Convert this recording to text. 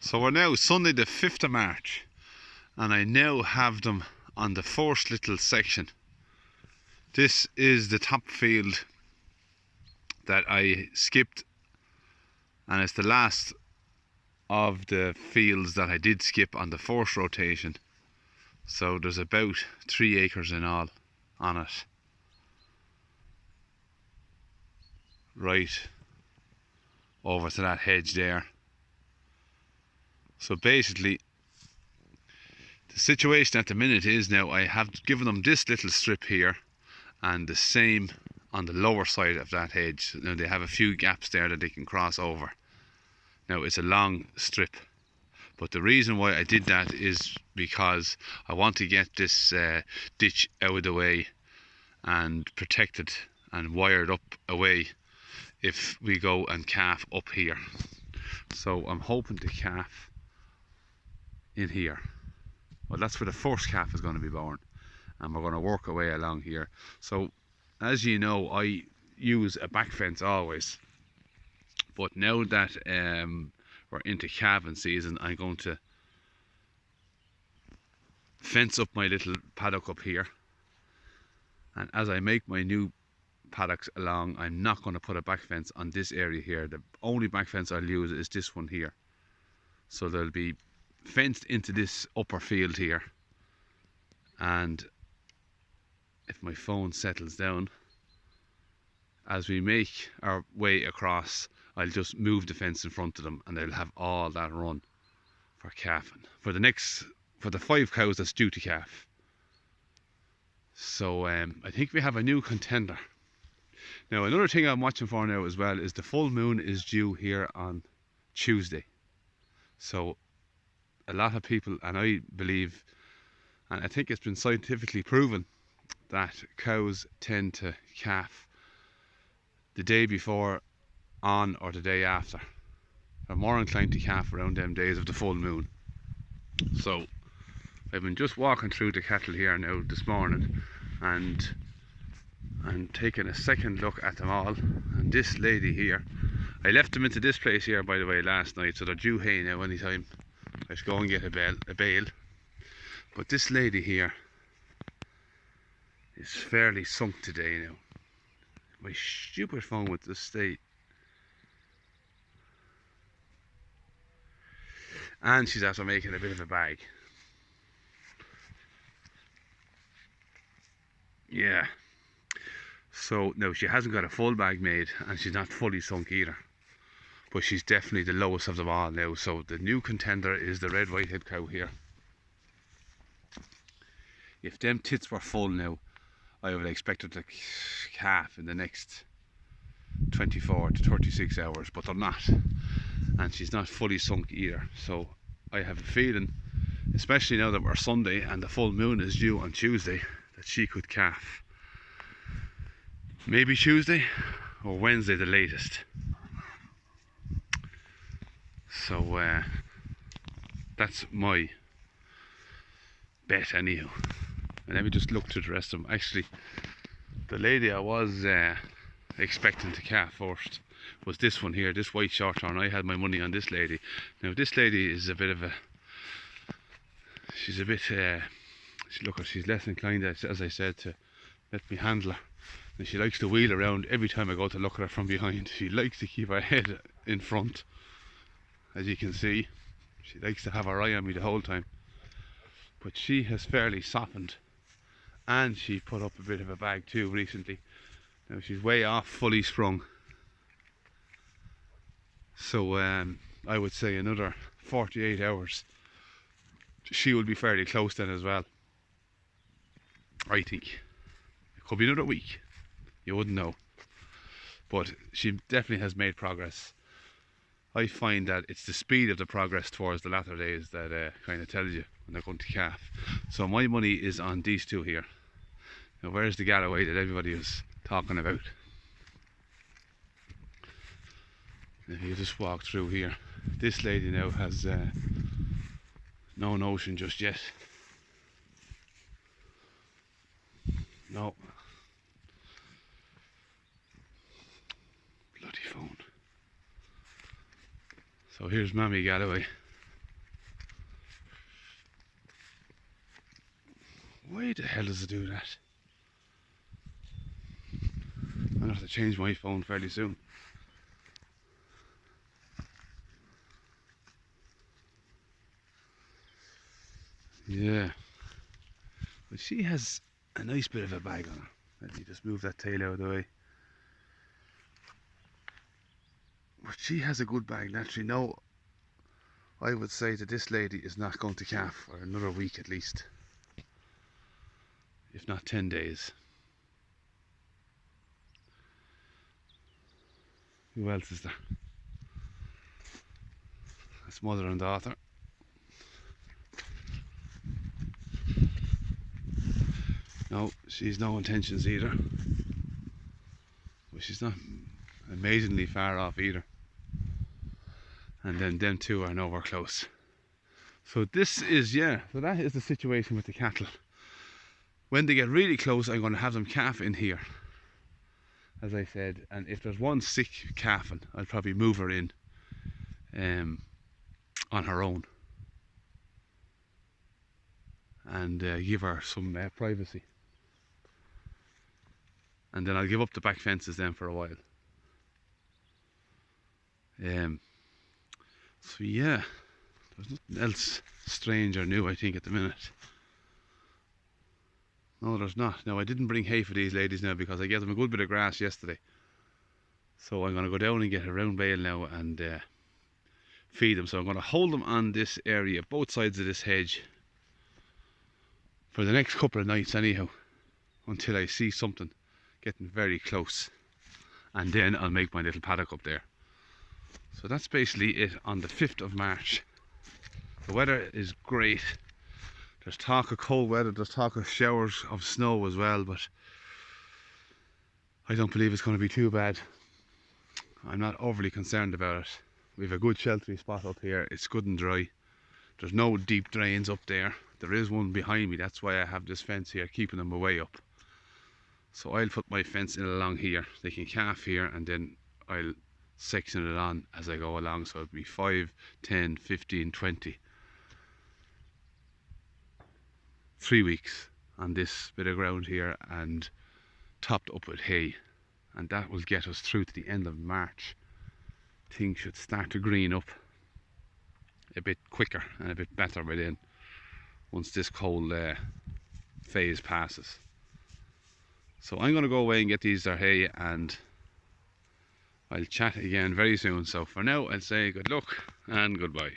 So we're now Sunday the 5th of March and I now have them on the first little section. This is the top field that I skipped, and it's the last of the fields that I did skip on the first rotation. So there's about 3 acres in all on it. Right over to that hedge there. So basically the situation at the minute is now I have given them this little strip here and the same on the lower side of that hedge. Now they have a few gaps there that they can cross over. Now it's a long strip, but the reason why I did that is because I want to get this ditch out of the way and protected and wired up away if we go and calf up here. So I'm hoping to calf in here. Well, that's where the first calf is going to be born, and we're going to work our way along here. So as you know, I use a back fence always, but now that we're into calving season, I'm going to fence up my little paddock up here, and as I make my new paddocks along, I'm not going to put a back fence on this area here. The only back fence I'll use is this one here, so there'll be fenced into this upper field here. And if my phone settles down, as we make our way across, I'll just move the fence in front of them and they'll have all that run for calving for the 5 cows that's due to calf. So I think we have a new contender. Now another thing I'm watching for now as well is the full moon is due here on Tuesday. So a lot of people, and I believe, and I think it's been scientifically proven, that cows tend to calf the day before on or the day after. They're more inclined to calf around them days of the full moon. So I've been just walking through the cattle here now this morning, and I'm taking a second look at them all. And this lady here, I left them into this place here, by the way, last night, so they're due hay now anytime. I should go and get a bale. But this lady here is fairly sunk today now. My stupid phone with this state. And she's after making a bit of a bag. Yeah. So no, she hasn't got a full bag made, and she's not fully sunk either. But she's definitely the lowest of them all now. So the new contender is the red whitehead cow here. If them tits were full now, I would expect her to calf in the next 24 to 36 hours, but they're not. And she's not fully sunk either. So I have a feeling, especially now that we're Sunday and the full moon is due on Tuesday, that she could calf. Maybe Tuesday or Wednesday the latest. So that's my bet anyhow. And let me just look to the rest of them. Actually, the lady I was expecting to calf first was this one here, this white shorthorn. I had my money on this lady. Now this lady is a bit of a, she's a bit, look, she's less inclined, as I said, to let me handle her. And she likes to wheel around every time I go to look at her from behind. She likes to keep her head in front. As you can see, she likes to have her eye on me the whole time. But she has fairly softened, and she put up a bit of a bag too recently. Now she's way off fully sprung. So I would say another 48 hours she will be fairly close then as well. I think it could be another week, you wouldn't know, but she definitely has made progress. I find that it's the speed of the progress towards the latter days that kind of tells you when they're going to calf. So my money is on these two here. Now where's the Galloway that everybody is talking about? If you just walk through here, this lady now has no notion just yet. No. Bloody phone. So here's Mammy Galloway. Why the hell does it do that? I'm gonna have to change my phone fairly soon. Yeah. But she has a nice bit of a bag on her. Let me just move that tail out of the way. But she has a good bag naturally. No, I would say that this lady is not going to calf for another week at least. If not 10 days. Who else is there? That's mother and daughter. No, she's no intentions either. But she's not amazingly far off either. And then them two are nowhere close. So this is, yeah, so that is the situation with the cattle. When they get really close, I'm going to have them calf in here, as I said. And if there's one sick calving, I'll probably move her in on her own and give her some privacy. And then I'll give up the back fences then for a while. So yeah, there's nothing else strange or new I think at the minute. No, there's not. Now I didn't bring hay for these ladies now because I gave them a good bit of grass yesterday. So I'm going to go down and get a round bale now and feed them. So I'm going to hold them on this area, both sides of this hedge, for the next couple of nights anyhow, until I see something getting very close. And then I'll make my little paddock up there. So that's basically it on the 5th of March. The weather is great. There's talk of cold weather, there's talk of showers of snow as well, but I don't believe it's going to be too bad. I'm not overly concerned about it. We have a good sheltery spot up here, it's good and dry. There's no deep drains up there. There is one behind me, that's why I have this fence here keeping them away up. So I'll put my fence in along here. They can calf here and then I'll section it on as I go along. So it'll be 5, 10, 15, 20. 3 weeks on this bit of ground here and topped up with hay. And that will get us through to the end of March. Things should start to green up a bit quicker and a bit better by then, once this cold phase passes. So I'm going to go away and get these their hay and I'll chat again very soon. So for now I'll say good luck and goodbye.